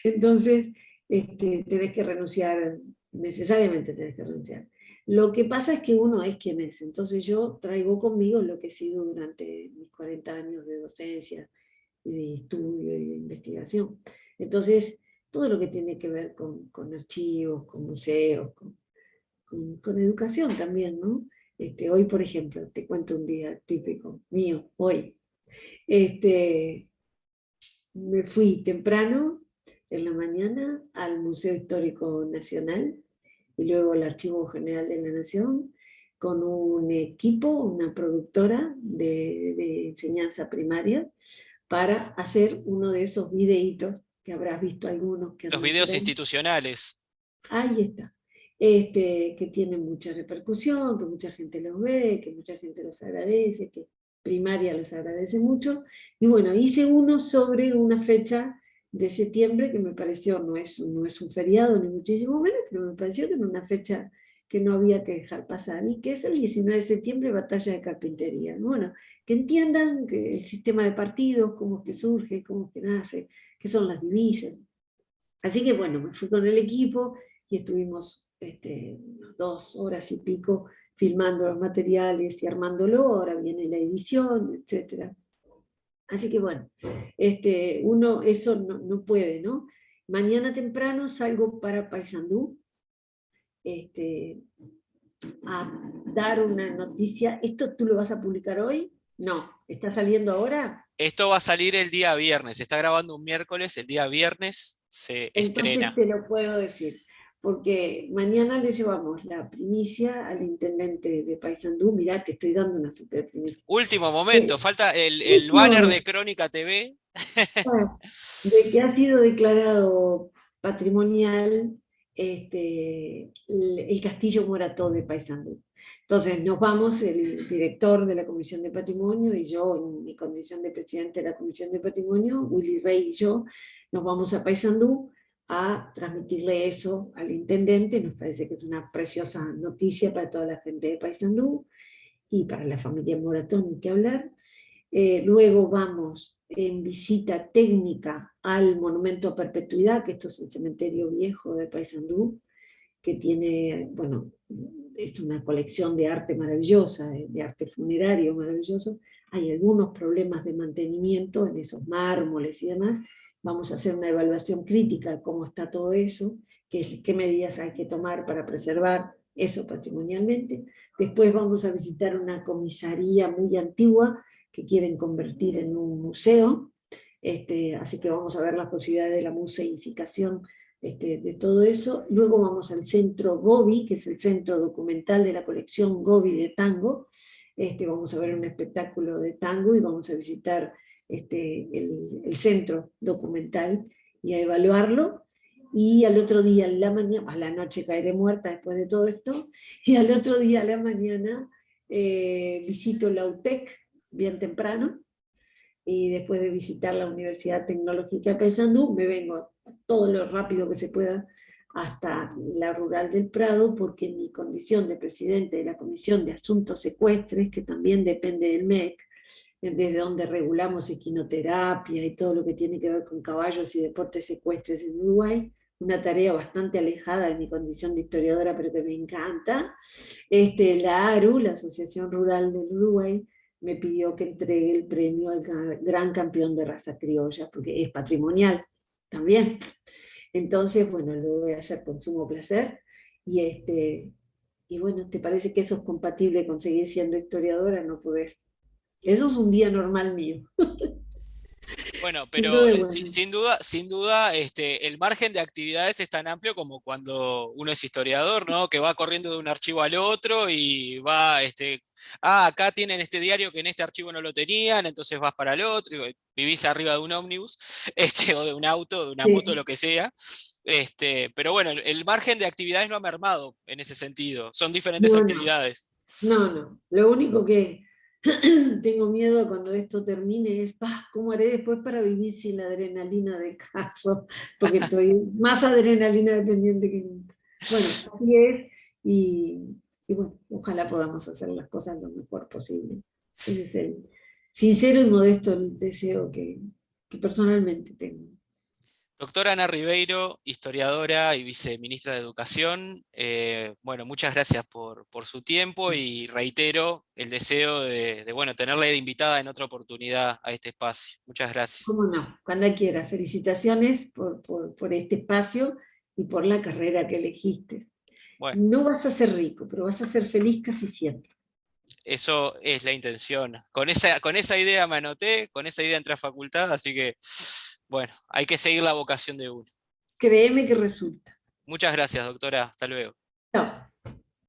Entonces, tenés que renunciar, necesariamente tenés que renunciar. Lo que pasa es que uno es quien es, entonces yo traigo conmigo lo que he sido durante mis 40 años de docencia, y de estudio y de investigación. Entonces, todo lo que tiene que ver con archivos, con museos, con educación también, ¿no? Hoy, por ejemplo, te cuento un día típico mío, hoy. Me fui temprano en la mañana al Museo Histórico Nacional y luego al Archivo General de la Nación con un equipo, una productora de enseñanza primaria, para hacer uno de esos videitos que habrás visto algunos que Los andan por videos ahí. institucionales. Ahí está. Que tienen mucha repercusión, que mucha gente los ve, que mucha gente los agradece, que Primaria los agradece mucho. Y bueno, hice uno sobre una fecha de septiembre que me pareció, no es un feriado ni muchísimo menos, pero me pareció que era una fecha que no había que dejar pasar, y que es el 19 de septiembre, Batalla de Carpintería. Bueno, que entiendan que el sistema de partidos, cómo es que surge, cómo es que nace, qué son las divisas. Así que bueno, me fui con el equipo y estuvimos 2 horas y pico filmando los materiales y armándolo. Ahora viene la edición, etcétera. Así que bueno, uno eso no puede, ¿no? Mañana temprano salgo para Paysandú, este, a dar una noticia. ¿Esto tú lo vas a publicar hoy? No, ¿está saliendo ahora? Esto va a salir el día viernes, se está grabando un miércoles, el día viernes se Entonces estrena. te lo puedo decir, porque mañana le llevamos la primicia al intendente de Paysandú. Mirá, te estoy dando una super primicia. Último momento, Eh, falta el banner eso, de Crónica TV. bueno, de que ha sido declarado patrimonial el Castillo Morató de Paysandú. Entonces nos vamos, el director de la Comisión de Patrimonio y yo, en mi condición de presidente de la Comisión de Patrimonio, Willy Rey y yo, nos vamos a Paysandú a transmitirle eso al intendente. Nos parece que es una preciosa noticia para toda la gente de Paysandú y para la familia Moratón, ni que hablar. Luego vamos en visita técnica al Monumento a Perpetuidad, que esto es el cementerio viejo de Paysandú, que tiene, bueno, es una colección de arte maravillosa, de arte funerario maravilloso. Hay algunos problemas de mantenimiento en esos mármoles y demás. Vamos a hacer una evaluación crítica de cómo está todo eso, qué medidas hay que tomar para preservar eso patrimonialmente. Después vamos a visitar una comisaría muy antigua que quieren convertir en un museo, así que vamos a ver las posibilidades de la museificación de todo eso. Luego vamos al centro Gobi, que es el centro documental de la colección Gobi de tango. Vamos a ver un espectáculo de tango y vamos a visitar el centro documental y a evaluarlo. Y al otro día, a la noche caeré muerta después de todo esto, y al otro día, a la mañana, visito la UTEC bien temprano, y después de visitar la Universidad Tecnológica de Paysandú, me vengo todo lo rápido que se pueda hasta la Rural del Prado, porque en mi condición de presidente de la Comisión de Asuntos Ecuestres, que también depende del MEC, desde donde regulamos equinoterapia y todo lo que tiene que ver con caballos y deportes ecuestres en Uruguay, una tarea bastante alejada de mi condición de historiadora, pero que me encanta. La ARU, la Asociación Rural del Uruguay, me pidió que entregue el premio al gran campeón de raza criolla, porque es patrimonial también. Entonces, bueno, lo voy a hacer con sumo placer. Y bueno, ¿te parece que eso es compatible con seguir siendo historiadora? No podés. Eso es un día normal mío. Bueno, pero Entonces, bueno, sin duda, el margen de actividades es tan amplio como cuando uno es historiador, ¿no? Que va corriendo de un archivo al otro y va, acá tienen este diario que en este archivo no lo tenían, entonces vas para el otro, y vivís arriba de un ómnibus, o de un auto, de una moto, sí, lo que sea. Pero bueno, el margen de actividades no ha mermado en ese sentido, son diferentes no, no, actividades. no, no. Lo único que tengo miedo cuando esto termine es, ¿cómo haré después para vivir sin la adrenalina de caso? Porque estoy más adrenalina dependiente que nunca. Bueno, así es, y, y bueno, ojalá podamos hacer las cosas lo mejor posible. Ese es el sincero y modesto el deseo que personalmente tengo. Doctora Ana Ribeiro, historiadora y viceministra de Educación, bueno, muchas gracias por su tiempo y reitero el deseo bueno, tenerla de invitada en otra oportunidad a este espacio. Muchas gracias. ¿Cómo no? Cuando quiera. Felicitaciones por este espacio y por la carrera que elegiste. Bueno, No vas a ser rico, pero vas a ser feliz casi siempre. eso es la intención. Con esa idea me anoté, con esa idea entré a facultad, así que, bueno, hay que seguir la vocación de uno. Créeme que resulta. Muchas gracias, doctora. Hasta luego. Chao.